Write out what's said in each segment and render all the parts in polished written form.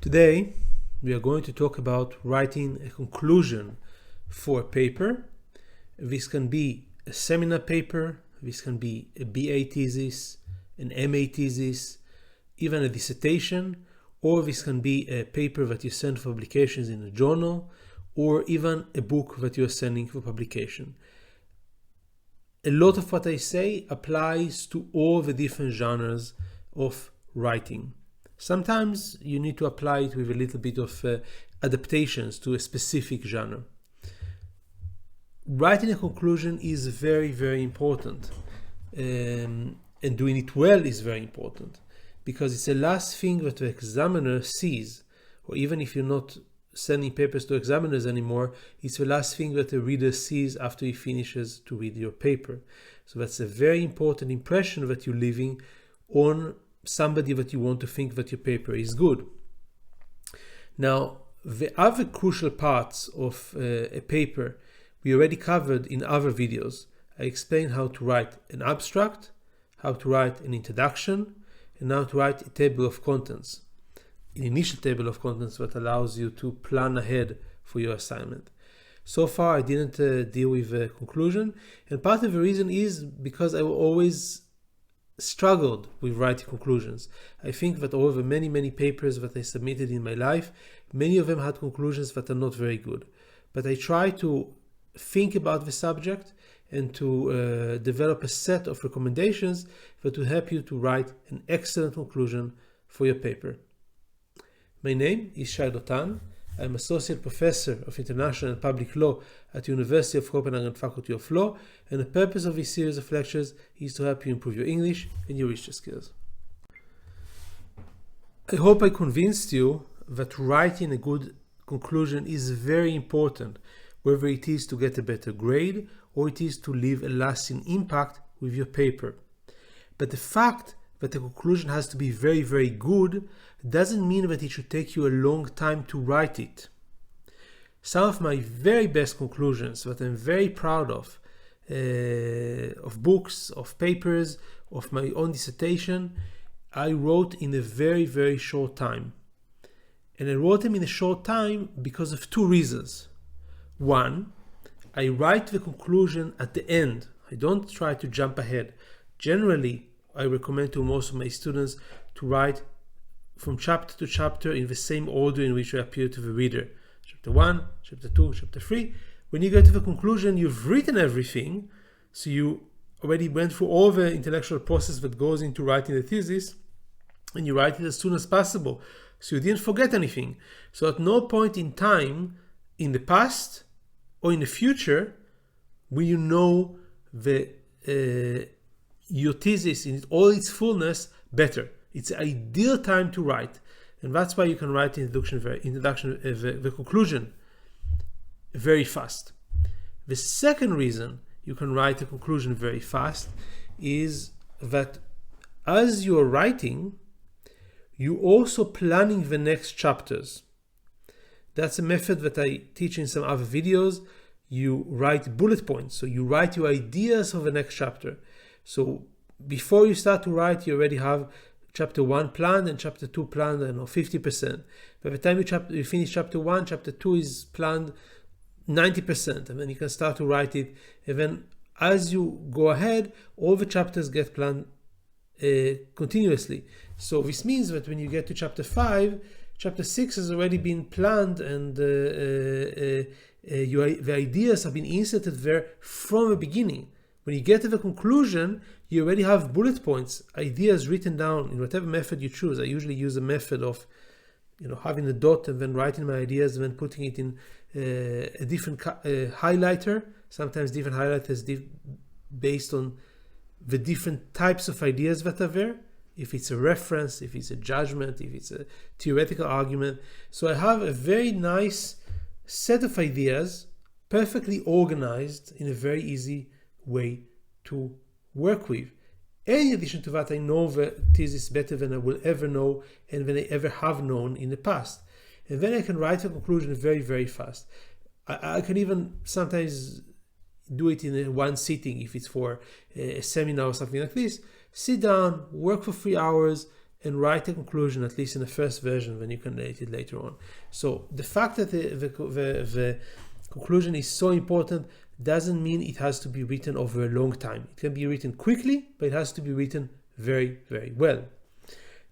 Today, we are going to talk about writing a conclusion for a paper. This can be a seminar paper, this can be a BA thesis, an MA thesis, even a dissertation, or this can be a paper that you send for publications in a journal, or even a book that you are sending for publication. A lot of what I say applies to all the different genres of writing. Sometimes you need to apply it with a little bit of adaptations to a specific genre. Writing a conclusion is very, very important, and doing it well is very important, because it's the last thing that the examiner sees, or even if you're not sending papers to examiners anymore, it's the last thing that the reader sees after he finishes to read your paper. So that's a very important impression that you're leaving on somebody that you want to think that your paper is good. Now, the other crucial parts of a paper we already covered in other videos. I explained how to write an abstract, how to write an introduction, and how to write a table of contents. An initial table of contents that allows you to plan ahead for your assignment. So far, I didn't deal with a conclusion, and part of the reason is because I always struggled with writing conclusions. I think that over many papers that I submitted in my life, many of them had conclusions that are not very good. But I try to think about the subject and to develop a set of recommendations that will help you to write an excellent conclusion for your paper. My name is Shai Dotan. I'm Associate Professor of International and Public Law at the University of Copenhagen Faculty of Law, and the purpose of this series of lectures is to help you improve your English and your research skills. I hope I convinced you that writing a good conclusion is very important, whether it is to get a better grade or it is to leave a lasting impact with your paper. But the fact that the conclusion has to be very, very good doesn't mean that it should take you a long time to write it. Some of my very best conclusions that I'm very proud of books, of papers, of my own dissertation, I wrote in a very, very short time. And I wrote them in a short time because of two reasons. One, I write the conclusion at the end. I don't try to jump ahead. Generally, I recommend to most of my students to write from chapter to chapter in the same order in which they appear to the reader. Chapter 1, chapter 2, chapter 3. When you get to the conclusion, you've written everything, so you already went through all the intellectual process that goes into writing the thesis, and you write it as soon as possible, so you didn't forget anything. So at no point in time, in the past or in the future, will you know your thesis in all its fullness better. It's the ideal time to write, and that's why you can write the conclusion very fast. The second reason you can write a conclusion very fast is that as you're writing, you're also planning the next chapters. That's a method that I teach in some other videos. You write bullet points, so you write your ideas for the next chapter. So before you start to write, you already have chapter 1 planned and chapter 2 planned, 50%. By the time you finish chapter 1, chapter 2 is planned 90%, and then you can start to write it. And then as you go ahead, all the chapters get planned continuously. So this means that when you get to chapter 5, chapter 6 has already been planned, and the ideas have been inserted there from the beginning. When you get to the conclusion, you already have bullet points, ideas written down in whatever method you choose. I usually use a method of, having a dot and then writing my ideas and then putting it in a different highlighter. Sometimes different highlighters based on the different types of ideas that are there. If it's a reference, if it's a judgment, if it's a theoretical argument. So I have a very nice set of ideas, perfectly organized in a very easy way to work with. In addition to that, I know the thesis better than I will ever know and than I ever have known in the past. And then I can write a conclusion very, very fast. I can even sometimes do it in one sitting if it's for a seminar or something like this. Sit down, work for 3 hours, and write a conclusion, at least in the first version, when you can edit it later on. So the fact that the conclusion is so important doesn't mean it has to be written over a long time. It can be written quickly, but it has to be written very, very well.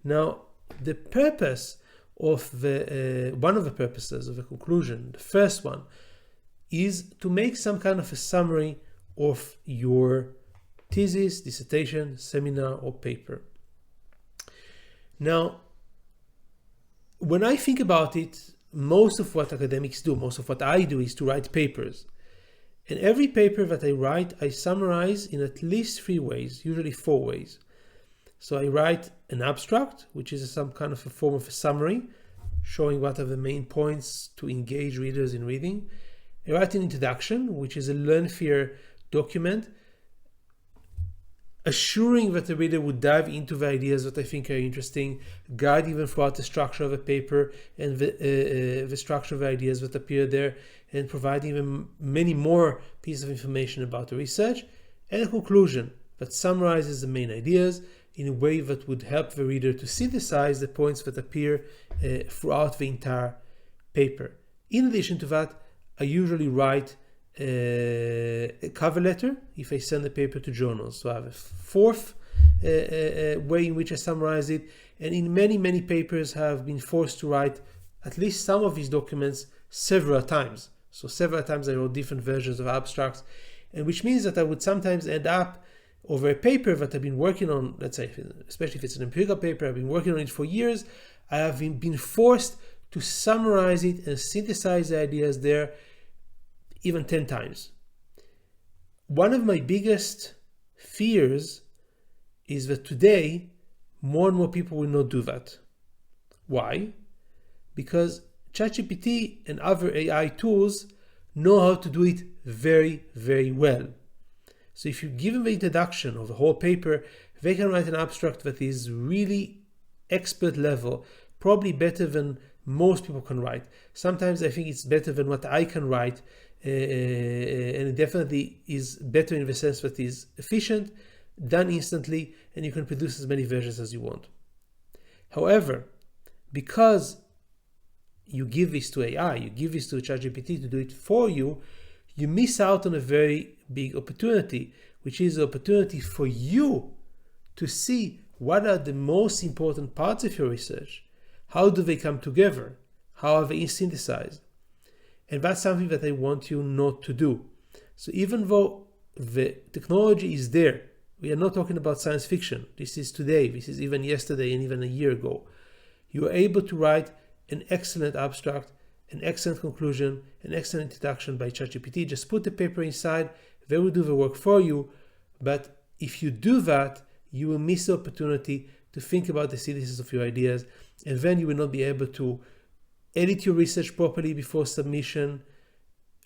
Now, the purpose of one of the purposes of a conclusion, the first one, is to make some kind of a summary of your thesis, dissertation, seminar, or paper. Now, when I think about it, most of what academics do, most of what I do, is to write papers. And every paper that I write, I summarize in at least 3 ways, usually 4 ways. So I write an abstract, which is some kind of a form of a summary, showing what are the main points to engage readers in reading. I write an introduction, which is a lengthier document, assuring that the reader would dive into the ideas that I think are interesting, guide even throughout the structure of a paper and the structure of the ideas that appear there, and provide even many more pieces of information about the research, and a conclusion that summarizes the main ideas in a way that would help the reader to synthesize the points that appear throughout the entire paper. In addition to that, I usually write a cover letter if I send the paper to journals. So I have a 4th way in which I summarize it, and in many papers have been forced to write at least some of these documents several times. So several times I wrote different versions of abstracts, and which means that I would sometimes end up over a paper that I've been working on, let's say, especially if it's an empirical paper, I've been working on it for years, I have been forced to summarize it and synthesize the ideas there even 10 times. One of my biggest fears is that today more and more people will not do that. Why? Because ChatGPT and other AI tools know how to do it very, very well. So if you give them the introduction of the whole paper, they can write an abstract that is really expert level, probably better than most people can write. Sometimes I think it's better than what I can write, and it definitely is better in the sense that it is efficient, done instantly, and you can produce as many versions as you want. However, because you give this to AI, you give this to ChatGPT to do it for you, you miss out on a very big opportunity, which is the opportunity for you to see what are the most important parts of your research. How do they come together? How are they synthesized? And that's something that I want you not to do. So even though the technology is there, we are not talking about science fiction. This is today, this is even yesterday and even a year ago. You are able to write an excellent abstract, an excellent conclusion, an excellent introduction by ChatGPT. Just put the paper inside, they will do the work for you. But if you do that, you will miss the opportunity to think about the synthesis of your ideas, and then you will not be able to edit your research properly before submission,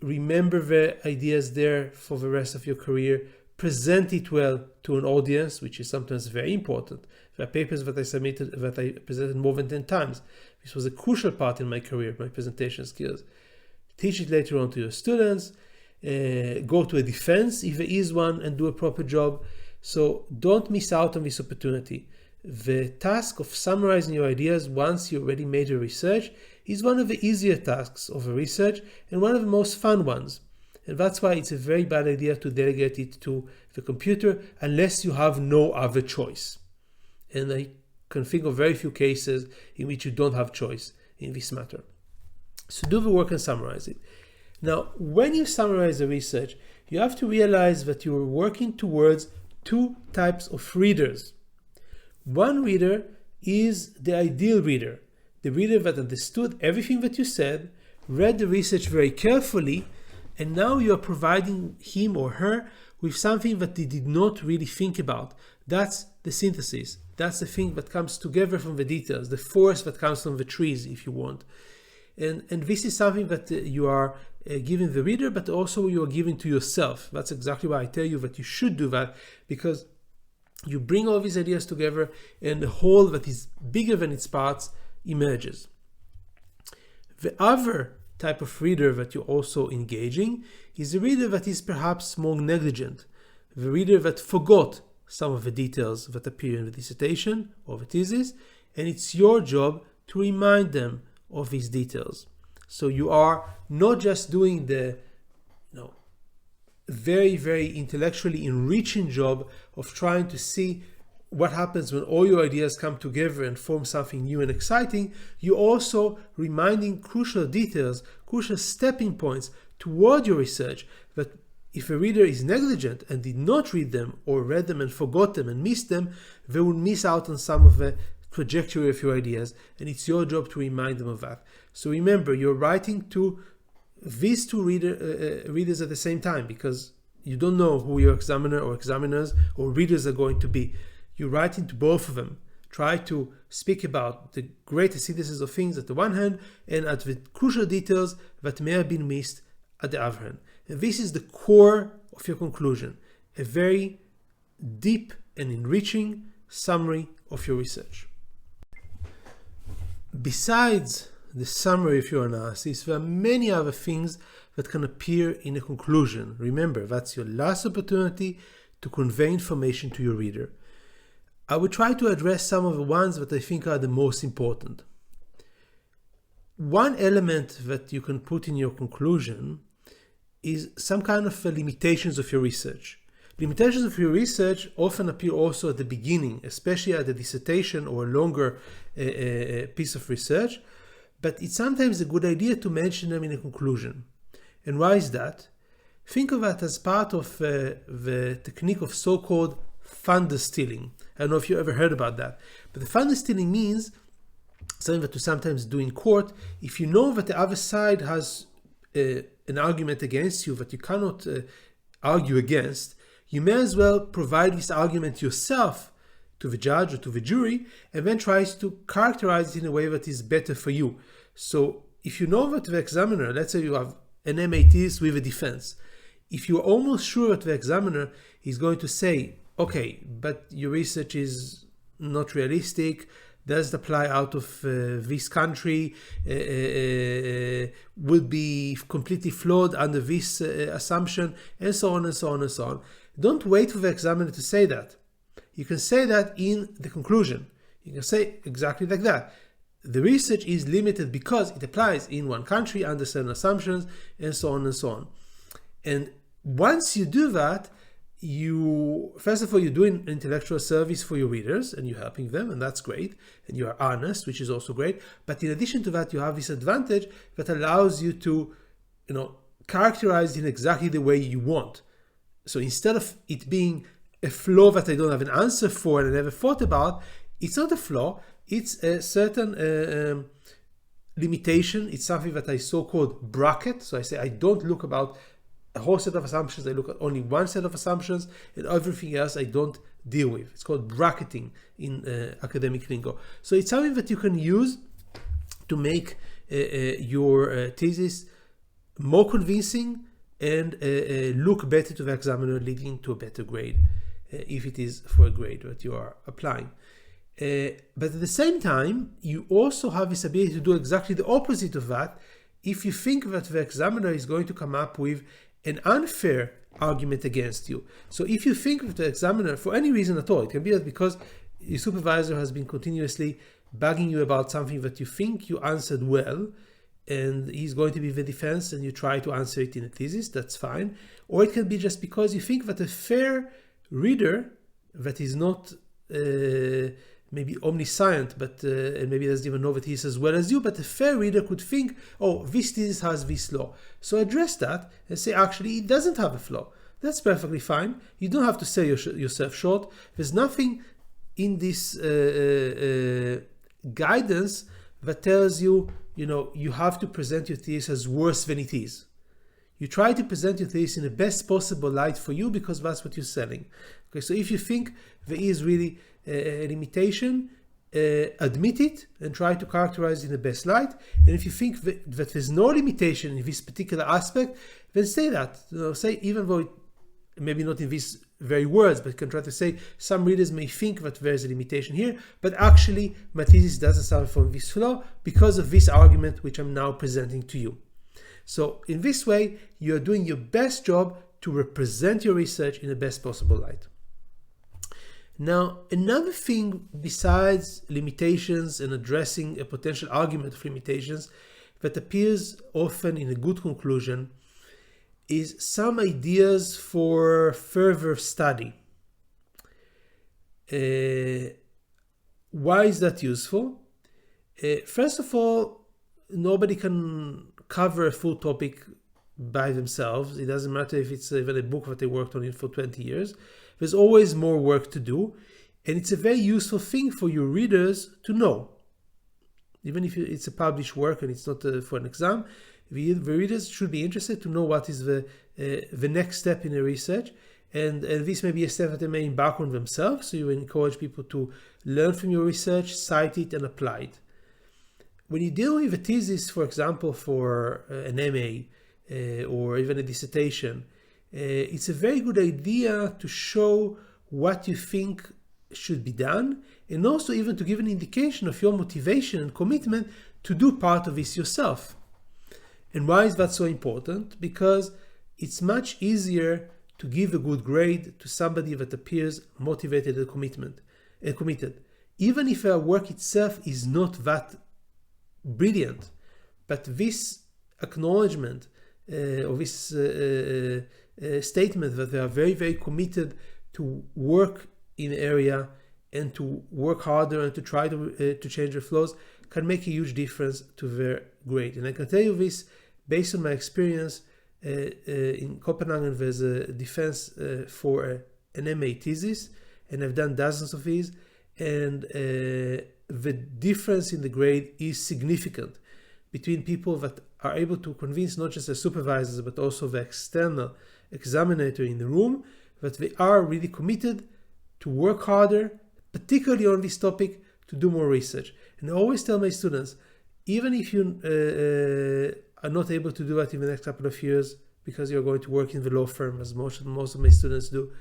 remember the ideas there for the rest of your career, present it well to an audience, which is sometimes very important. There are papers that I submitted that I presented more than 10 times. This was a crucial part in my career, my presentation skills. Teach it later on to your students, go to a defense if there is one, and do a proper job. So don't miss out on this opportunity. The task of summarizing your ideas once you already made your research is one of the easier tasks of a research and one of the most fun ones. And that's why it's a very bad idea to delegate it to the computer unless you have no other choice. And I can think of very few cases in which you don't have choice in this matter. So do the work and summarize it. Now, when you summarize the research, you have to realize that you are working towards 2 types of readers. One reader is the ideal reader, the reader that understood everything that you said, read the research very carefully, and now you are providing him or her with something that they did not really think about. That's the synthesis. That's the thing that comes together from the details, the forest that comes from the trees, if you want. And this is something that you are giving the reader, but also you are giving to yourself. That's exactly why I tell you that you should do that, because you bring all these ideas together and the whole that is bigger than its parts emerges. The other type of reader that you're also engaging is the reader that is perhaps more negligent, the reader that forgot some of the details that appear in the dissertation or the thesis, and it's your job to remind them of these details. So you are not just doing the very, very intellectually enriching job of trying to see what happens when all your ideas come together and form something new and exciting. You're also reminding crucial details, crucial stepping points toward your research, that if a reader is negligent and did not read them, or read them and forgot them and missed them, they will miss out on some of the trajectory of your ideas, and it's your job to remind them of that. So remember, you're writing to these two readers at the same time, because you don't know who your examiner or examiners or readers are going to be. You're writing to both of them. Try to speak about the greatest synthesis of things at the one hand, and at the crucial details that may have been missed at the other hand. And this is the core of your conclusion, a very deep and enriching summary of your research. Besides the summary of your analysis, there are many other things that can appear in a conclusion. Remember, that's your last opportunity to convey information to your reader. I will try to address some of the ones that I think are the most important. One element that you can put in your conclusion is some kind of limitations of your research. Limitations of your research often appear also at the beginning, especially at the dissertation or a longer piece of research, but it's sometimes a good idea to mention them in a conclusion. And why is that? Think of that as part of the technique of so-called thunder stealing. I don't know if you ever heard about that, but the thunder stealing means something that you sometimes do in court. If you know that the other side has an argument against you that you cannot argue against, you may as well provide this argument yourself to the judge or to the jury, and then tries to characterize it in a way that is better for you. So if you know that the examiner, let's say you have an MATist with a defense, if you're almost sure that the examiner is going to say, okay, but your research is not realistic, doesn't apply out of this country, would be completely flawed under this assumption, and so on and so on and so on. Don't wait for the examiner to say that. You can say that in the conclusion. You can say exactly like that. The research is limited because it applies in one country under certain assumptions, and so on and so on. And once you do that, first of all, you're doing an intellectual service for your readers and you're helping them, and that's great. And you are honest, which is also great. But in addition to that, you have this advantage that allows you to, characterize it in exactly the way you want. So instead of it being a flaw that I don't have an answer for and I never thought about, it's not a flaw, it's a certain limitation. It's something that I so-called bracket. So I say I don't look about a whole set of assumptions, I look at only one set of assumptions, and everything else I don't deal with. It's called bracketing in academic lingo. So it's something that you can use to make your thesis more convincing and look better to the examiner, leading to a better grade, if it is for a grade that you are applying. But at the same time, you also have this ability to do exactly the opposite of that if you think that the examiner is going to come up with an unfair argument against you. So if you think that the examiner, for any reason at all, it can be that because your supervisor has been continuously bugging you about something that you think you answered well, and he's going to be the defense and you try to answer it in a thesis, that's fine. Or it can be just because you think that a fair reader that is not maybe omniscient, but and maybe doesn't even know the thesis as well as you, but a fair reader could think, oh, this thesis has this flaw. So address that and say, actually, it doesn't have a flaw. That's perfectly fine. You don't have to sell yourself short. There's nothing in this guidance that tells you, you have to present your thesis as worse than it is. You try to present your thesis in the best possible light for you because that's what you're selling. Okay, so if you think there is really a limitation, admit it and try to characterize it in the best light. And if you think that there's no limitation in this particular aspect, then say that. Say, even though maybe not in these very words, but you can try to say some readers may think that there's a limitation here, but actually my thesis doesn't suffer from this flaw because of this argument which I'm now presenting to you. So in this way, you're doing your best job to represent your research in the best possible light. Now, another thing besides limitations and addressing a potential argument of limitations that appears often in a good conclusion is some ideas for further study. Why is that useful? First of all, nobody can cover a full topic by themselves. It doesn't matter if it's even a book that they worked on it for 20 years. There's always more work to do, and it's a very useful thing for your readers to know. Even if it's a published work and it's not for an exam, the readers should be interested to know what is the next step in the research, and this may be a step that they may embark on themselves. So you encourage people to learn from your research, cite it, and apply it. When you deal with a thesis, for example, for an MA or even a dissertation, it's a very good idea to show what you think should be done, and also even to give an indication of your motivation and commitment to do part of this yourself. And why is that so important? Because it's much easier to give a good grade to somebody that appears motivated and committed. Even if our work itself is not that brilliant, but this acknowledgement or this statement that they are very, very committed to work in the area and to work harder and to try to change their flaws can make a huge difference to their grade. And I can tell you this based on my experience. In Copenhagen, there's a defense for an MA thesis, and I've done dozens of these, and the difference in the grade is significant between people that are able to convince not just the supervisors but also the external examiner in the room that they are really committed to work harder, particularly on this topic, to do more research. And I always tell my students, even if you are not able to do that in the next couple of years because you're going to work in the law firm, as most of my students do,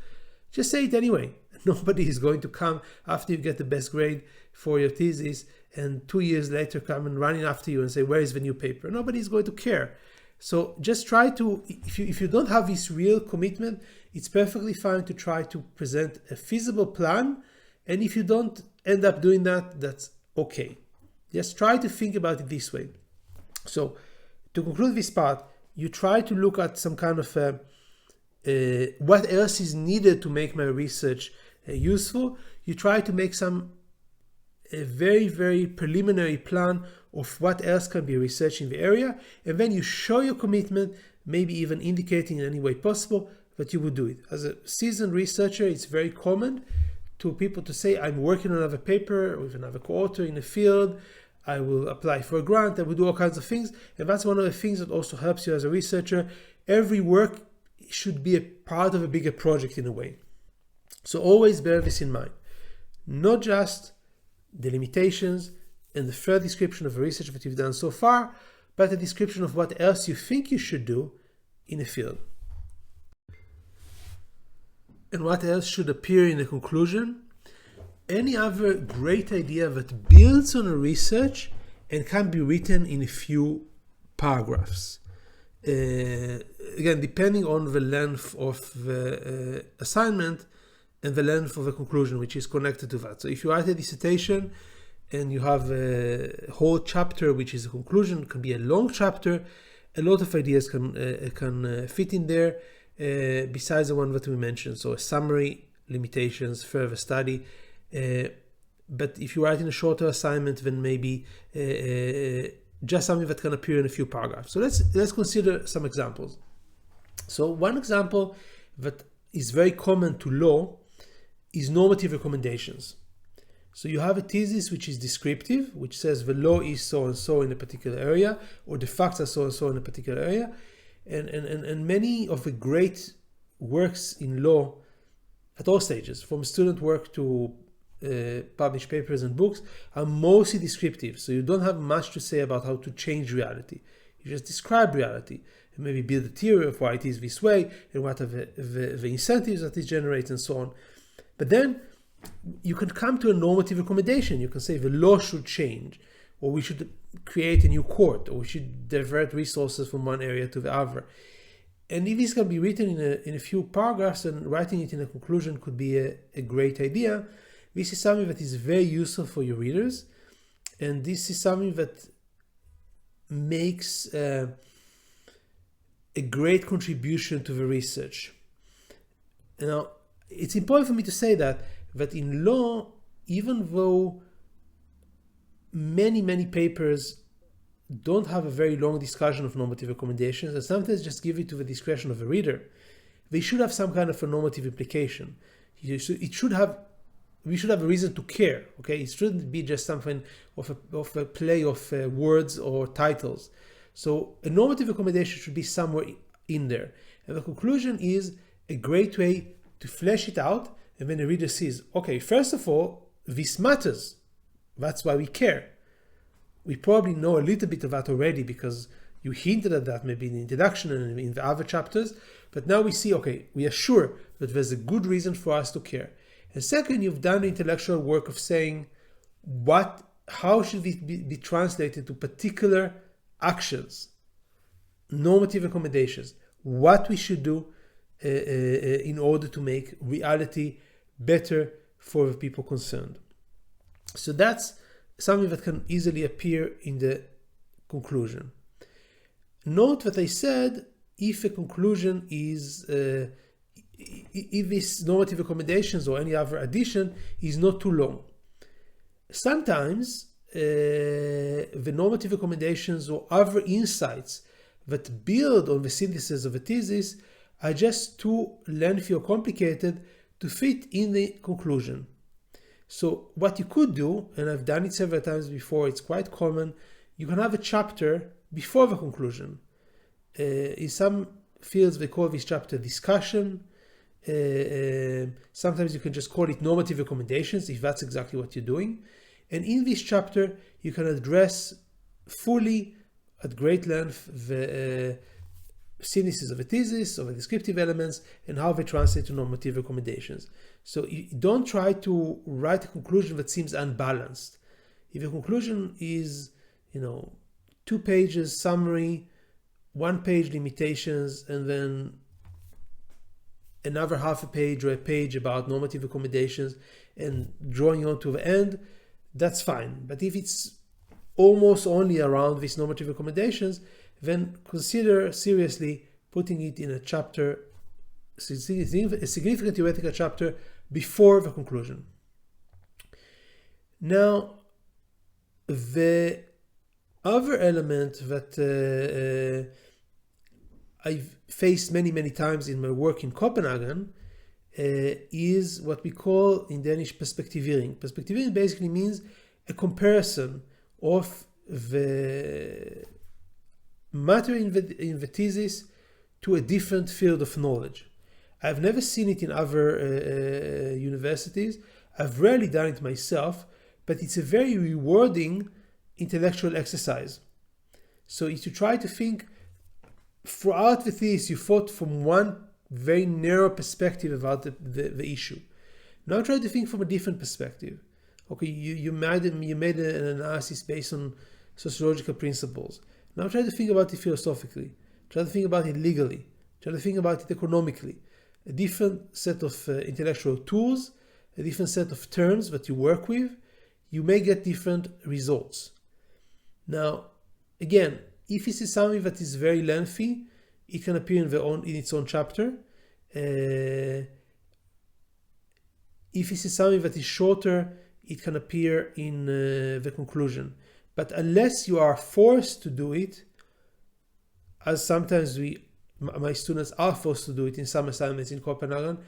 just say it anyway. Nobody is going to come after you get the best grade for your thesis and 2 years later come and running after you and say, where is the new paper? Nobody is going to care. So just try to, if you don't have this real commitment, it's perfectly fine to try to present a feasible plan. And if you don't end up doing that, that's okay. Just try to think about it this way. So to conclude this part, you try to look at some kind of what else is needed to make my research useful. You try to make a very, very preliminary plan of what else can be researched in the area, and then you show your commitment, maybe even indicating in any way possible that you would do it. As a seasoned researcher, it's very common to people to say, I'm working on another paper with another co-author in the field, I will apply for a grant, I will do all kinds of things, and that's one of the things that also helps you as a researcher. Every work should be a part of a bigger project in a way. So always bear this in mind. Not just the limitations and the fair description of the research that you've done so far, but a description of what else you think you should do in the field. And what else should appear in the conclusion? Any other great idea that builds on a research and can be written in a few paragraphs. Again, depending on the length of the assignment and the length of the conclusion, which is connected to that. So if you write a dissertation and you have a whole chapter, which is a conclusion, it can be a long chapter, a lot of ideas can fit in there, besides the one that we mentioned. So a summary, limitations, further study. But if you write in a shorter assignment, then maybe just something that can appear in a few paragraphs. So let's consider some examples. So one example that is very common to law is normative recommendations. So you have a thesis which is descriptive, which says the law is so and so in a particular area, or the facts are so and so in a particular area. And many of the great works in law at all stages, from student work to published papers and books, are mostly descriptive. So you don't have much to say about how to change reality. You just describe reality and maybe build a theory of why it is this way and what are the incentives that it generates and so on. But then you can come to a normative recommendation. You can say the law should change, or we should create a new court, or we should divert resources from one area to the other. And if this can be written in a few paragraphs, and writing it in a conclusion could be a great idea. This is something that is very useful for your readers, and this is something that makes a great contribution to the research. Now, it's important for me to say that in law, even though many papers don't have a very long discussion of normative recommendations and sometimes just give it to the discretion of the reader, they should have some kind of a normative implication. We should have a reason to care. Okay, it shouldn't be just something of a play of words or titles. So a normative recommendation should be somewhere in there, and the conclusion is a great way to flesh it out, and then the reader sees, okay, first of all, this matters. That's why we care. We probably know a little bit of that already because you hinted at that maybe in the introduction and in the other chapters, but now we see, okay, we are sure that there's a good reason for us to care. And second, you've done the intellectual work of saying how should it be translated to particular actions, normative recommendations, what we should do in order to make reality better for the people concerned. So that's something that can easily appear in the conclusion. Note that I said if a conclusion is, if this normative recommendations or any other addition is not too long. Sometimes the normative recommendations or other insights that build on the synthesis of a thesis are just too lengthy or complicated to fit in the conclusion. So what you could do, and I've done it several times before, it's quite common, you can have a chapter before the conclusion. In some fields they call this chapter discussion. Sometimes you can just call it normative recommendations if that's exactly what you're doing. And in this chapter you can address fully at great length the synthesis of a thesis, of the descriptive elements, and how they translate to normative recommendations. So you don't try to write a conclusion that seems unbalanced. If a conclusion is, 2 pages summary, 1 page limitations, and then another half a page or a page about normative recommendations and drawing on to the end, that's fine. But if it's almost only around these normative recommendations, then consider seriously putting it in a chapter, a significant theoretical chapter before the conclusion. Now, the other element that I've faced many times in my work in Copenhagen is what we call in Danish perspektivering. Perspektivering basically means a comparison of the matter in the thesis to a different field of knowledge. I've never seen it in other universities. I've rarely done it myself, but it's a very rewarding intellectual exercise. So if you try to think throughout the thesis, you thought from one very narrow perspective about the issue. Now try to think from a different perspective. Okay, you made an analysis based on sociological principles. Now try to think about it philosophically. Try to think about it legally. Try to think about it economically. A different set of intellectual tools, a different set of terms that you work with, you may get different results. Now, again, if this is something that is very lengthy, it can appear in its own chapter. If this is something that is shorter, it can appear in the conclusion. But unless you are forced to do it, as sometimes my students are forced to do it in some assignments in Copenhagen,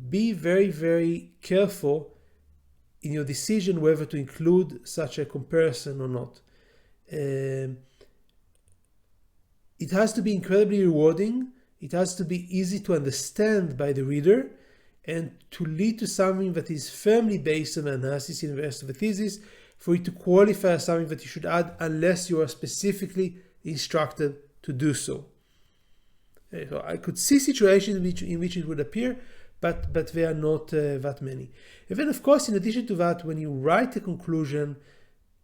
be very careful in your decision whether to include such a comparison or not. It has to be incredibly rewarding. It has to be easy to understand by the reader and to lead to something that is firmly based on analysis in the rest of the thesis, for it to qualify as something that you should add unless you are specifically instructed to do so. So I could see situations in which it would appear, but there are not that many. And then, of course, in addition to that, when you write a conclusion,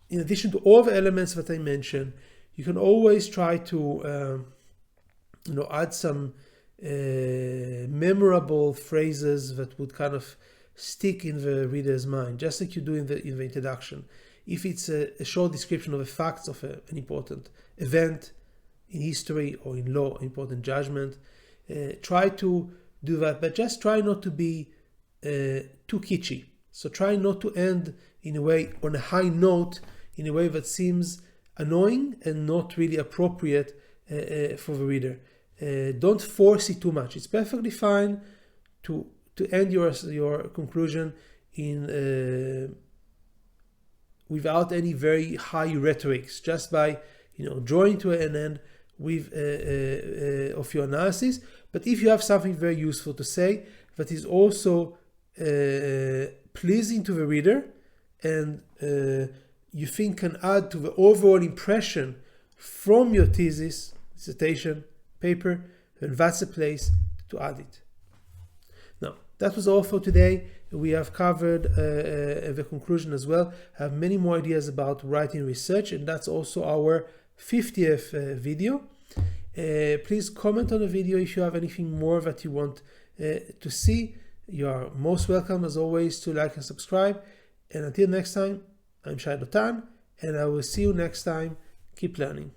in addition to all the elements that I mentioned, you can always try to add some memorable phrases that would kind of stick in the reader's mind, just like you do in the introduction. If it's a short description of the facts of an important event in history or in law, important judgment, try to do that, but just try not to be too kitschy. So try not to end in a way on a high note, in a way that seems annoying and not really appropriate for the reader. Don't force it too much. It's perfectly fine to end your conclusion in without any very high rhetorics, just by drawing to an end with of your analysis. But if you have something very useful to say that is also pleasing to the reader and you think can add to the overall impression from your thesis, dissertation, paper, then that's a place to add it. Now, that was all for today. We have covered the conclusion as well. I have many more ideas about writing research, and that's also our 50th video. Please comment on the video if you have anything more that you want to see. You are most welcome, as always, to like and subscribe. And until next time, I'm Shai Dotan, and I will see you next time. Keep learning.